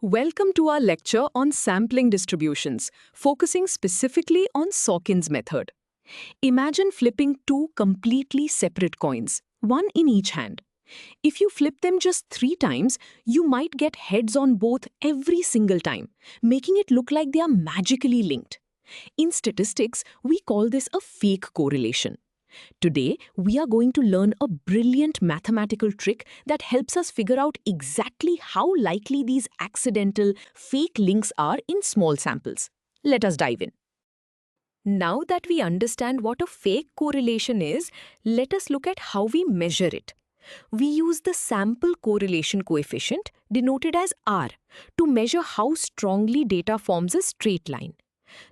Welcome to our lecture on sampling distributions, focusing specifically on Sawkin's method. Imagine flipping two completely separate coins, one in each hand. If you flip them just 3 times, you might get heads on both every single time, making it look like they are magically linked. In statistics, we call this a fake correlation. Today, we are going to learn a brilliant mathematical trick that helps us figure out exactly how likely these accidental, fake links are in small samples. Let us dive in. Now that we understand what a fake correlation is, let us look at how we measure it. We use the sample correlation coefficient, denoted as R, to measure how strongly data forms a straight line.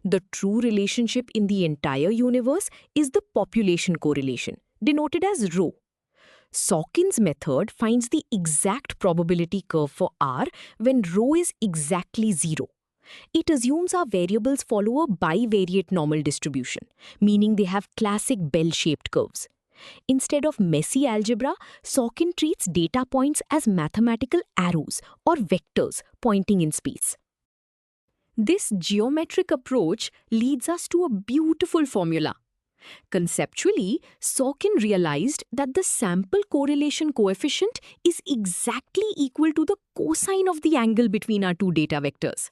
The true relationship in the entire universe is the population correlation, denoted as ρ. Sawkin's method finds the exact probability curve for R when ρ is exactly 0. It assumes our variables follow a bivariate normal distribution, meaning they have classic bell-shaped curves. Instead of messy algebra, Sawkin treats data points as mathematical arrows or vectors pointing in space. This geometric approach leads us to a beautiful formula. Conceptually, Sawkin realized that the sample correlation coefficient is exactly equal to the cosine of the angle between our two data vectors.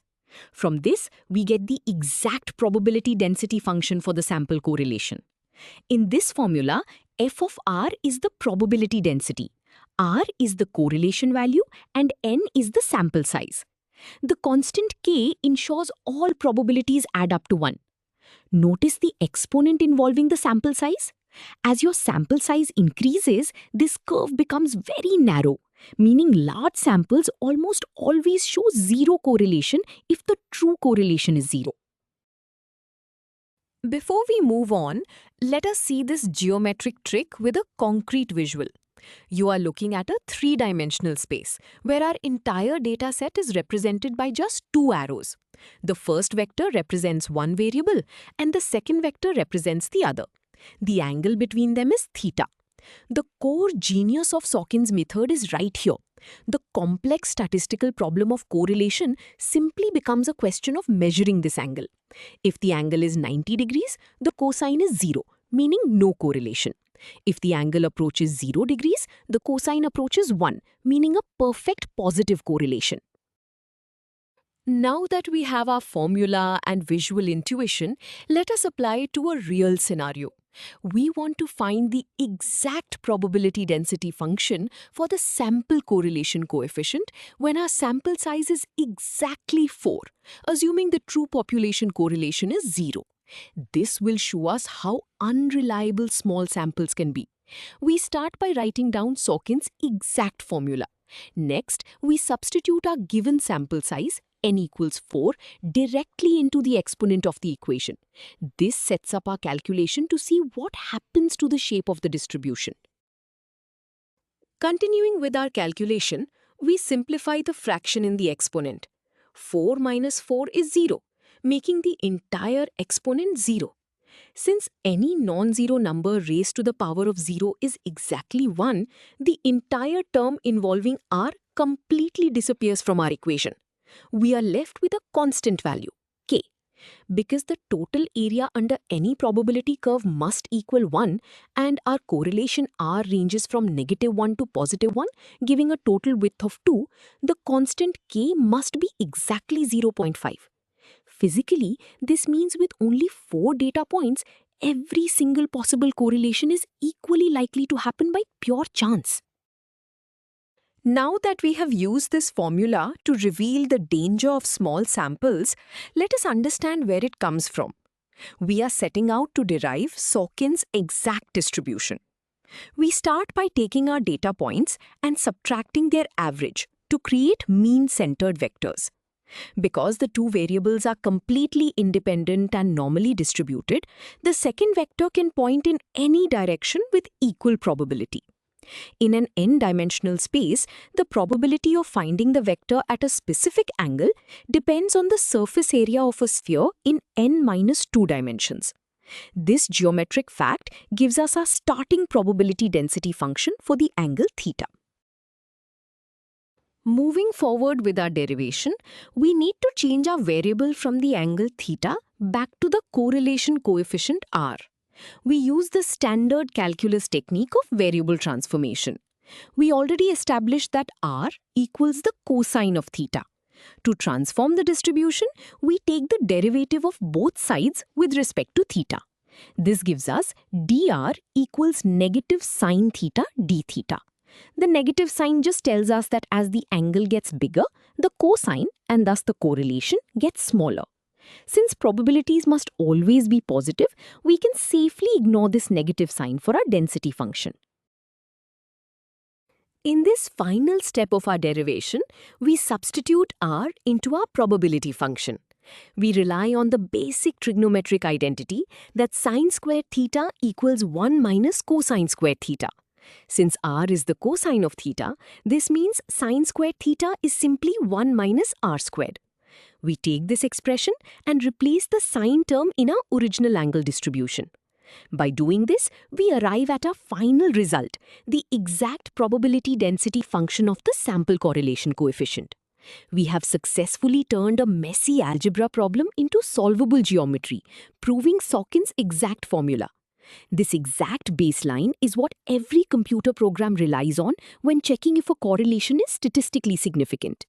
From this, we get the exact probability density function for the sample correlation. In this formula, f of r is the probability density, r is the correlation value, and n is the sample size. The constant k ensures all probabilities add up to 1. Notice the exponent involving the sample size? As your sample size increases, this curve becomes very narrow, meaning large samples almost always show zero correlation if the true correlation is 0. Before we move on, let us see this geometric trick with a concrete visual. You are looking at a 3-dimensional space, where our entire data set is represented by just 2 arrows. The first vector represents one variable, and the second vector represents the other. The angle between them is theta. The core genius of Sawkin's method is right here. The complex statistical problem of correlation simply becomes a question of measuring this angle. If the angle is 90 degrees, the cosine is 0, meaning no correlation. If the angle approaches 0 degrees, the cosine approaches 1, meaning a perfect positive correlation. Now that we have our formula and visual intuition, let us apply it to a real scenario. We want to find the exact probability density function for the sample correlation coefficient when our sample size is exactly 4, assuming the true population correlation is 0. This will show us how unreliable small samples can be. We start by writing down Sawkin's exact formula. Next, we substitute our given sample size, n equals 4, directly into the exponent of the equation. This sets up our calculation to see what happens to the shape of the distribution. Continuing with our calculation, we simplify the fraction in the exponent. 4 minus 4 is 0, making the entire exponent 0. Since any non-zero number raised to the power of 0 is exactly 1, the entire term involving r completely disappears from our equation. We are left with a constant value, k. Because the total area under any probability curve must equal 1, and our correlation r ranges from -1 to +1, giving a total width of 2, the constant k must be exactly 0.5. Physically, this means with only 4 data points, every single possible correlation is equally likely to happen by pure chance. Now that we have used this formula to reveal the danger of small samples, let us understand where it comes from. We are setting out to derive Sawkin's exact distribution. We start by taking our data points and subtracting their average to create mean-centered vectors. Because the two variables are completely independent and normally distributed, the second vector can point in any direction with equal probability. In an n-dimensional space, the probability of finding the vector at a specific angle depends on the surface area of a sphere in n-2 dimensions. This geometric fact gives us our starting probability density function for the angle theta. Moving forward with our derivation, we need to change our variable from the angle theta back to the correlation coefficient r. We use the standard calculus technique of variable transformation. We already established that r equals the cosine of theta. To transform the distribution, we take the derivative of both sides with respect to theta. This gives us dr equals negative sine theta d theta. The negative sign just tells us that as the angle gets bigger, the cosine and thus the correlation gets smaller. Since probabilities must always be positive, we can safely ignore this negative sign for our density function. In this final step of our derivation, we substitute r into our probability function. We rely on the basic trigonometric identity that sine squared theta equals 1 minus cosine squared theta. Since r is the cosine of theta, this means sine squared theta is simply 1 minus r squared. We take this expression and replace the sine term in our original angle distribution. By doing this, we arrive at our final result, the exact probability density function of the sample correlation coefficient. We have successfully turned a messy algebra problem into solvable geometry, proving Sawkin's exact formula. This exact baseline is what every computer program relies on when checking if a correlation is statistically significant.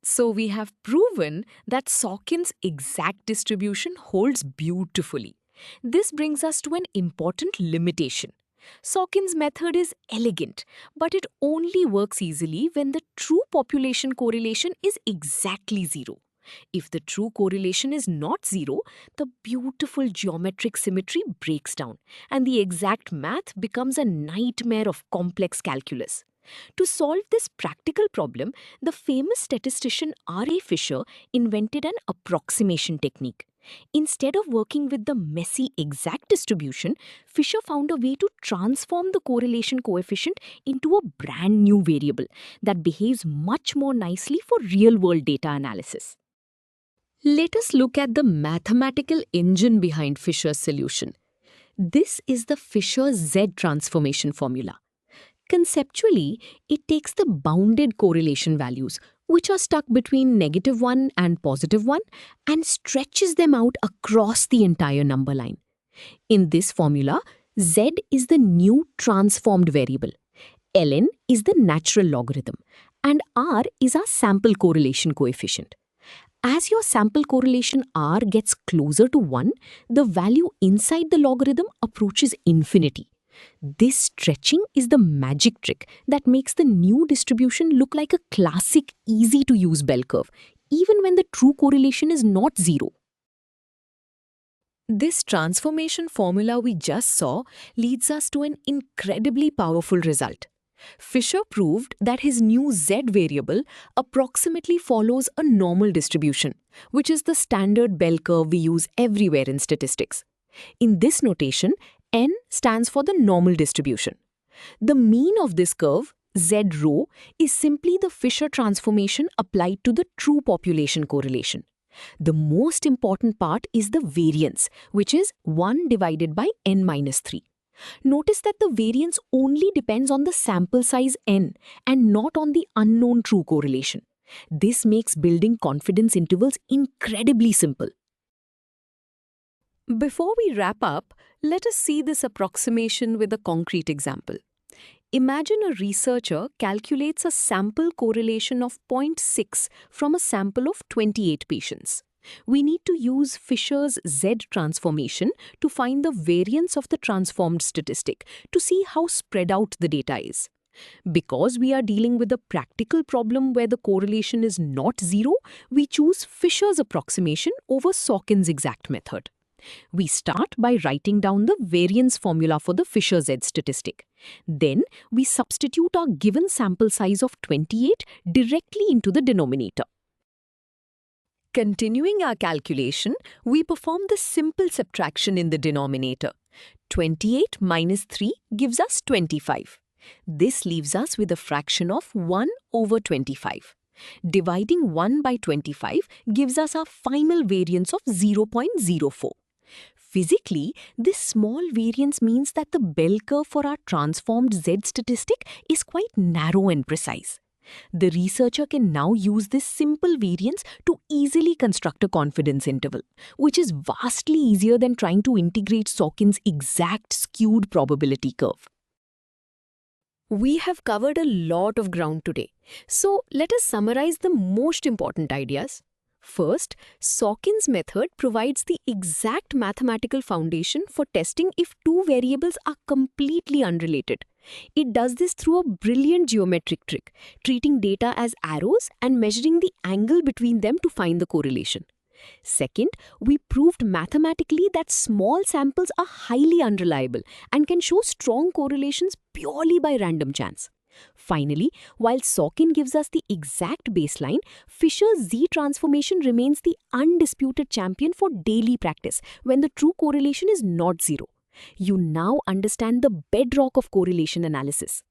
So we have proven that Sawkin's exact distribution holds beautifully. This brings us to an important limitation. Sawkin's method is elegant, but it only works easily when the true population correlation is exactly zero. If the true correlation is not zero, the beautiful geometric symmetry breaks down, and the exact math becomes a nightmare of complex calculus. To solve this practical problem, the famous statistician R.A. Fisher invented an approximation technique. Instead of working with the messy exact distribution, Fisher found a way to transform the correlation coefficient into a brand new variable that behaves much more nicely for real-world data analysis. Let us look at the mathematical engine behind Fisher's solution. This is the Fisher Z transformation formula. Conceptually, it takes the bounded correlation values, which are stuck between -1 and +1, and stretches them out across the entire number line. In this formula, Z is the new transformed variable, ln is the natural logarithm, and r is our sample correlation coefficient. As your sample correlation r gets closer to 1, the value inside the logarithm approaches infinity. This stretching is the magic trick that makes the new distribution look like a classic, easy-to-use bell curve, even when the true correlation is not zero. This transformation formula we just saw leads us to an incredibly powerful result. Fisher proved that his new Z variable approximately follows a normal distribution, which is the standard bell curve we use everywhere in statistics. In this notation, n stands for the normal distribution. The mean of this curve, Z rho, is simply the Fisher transformation applied to the true population correlation. The most important part is the variance, which is 1 divided by n minus 3. Notice that the variance only depends on the sample size n and not on the unknown true correlation. This makes building confidence intervals incredibly simple. Before we wrap up, let us see this approximation with a concrete example. Imagine a researcher calculates a sample correlation of 0.6 from a sample of 28 patients. We need to use Fisher's Z transformation to find the variance of the transformed statistic to see how spread out the data is. Because we are dealing with a practical problem where the correlation is not zero, we choose Fisher's approximation over Sawkin's exact method. We start by writing down the variance formula for the Fisher Z statistic. Then, we substitute our given sample size of 28 directly into the denominator. Continuing our calculation, we perform the simple subtraction in the denominator. 28 minus 3 gives us 25. This leaves us with a fraction of 1 over 25. Dividing 1 by 25 gives us our final variance of 0.04. Physically, this small variance means that the bell curve for our transformed Z statistic is quite narrow and precise. The researcher can now use this simple variance to easily construct a confidence interval, which is vastly easier than trying to integrate Sawkin's exact skewed probability curve. We have covered a lot of ground today, so let us summarize the most important ideas. First, Sawkin's method provides the exact mathematical foundation for testing if two variables are completely unrelated. It does this through a brilliant geometric trick, treating data as arrows and measuring the angle between them to find the correlation. Second, we proved mathematically that small samples are highly unreliable and can show strong correlations purely by random chance. Finally, while Sawkin gives us the exact baseline, Fisher's Z transformation remains the undisputed champion for daily practice when the true correlation is not zero. You now understand the bedrock of correlation analysis.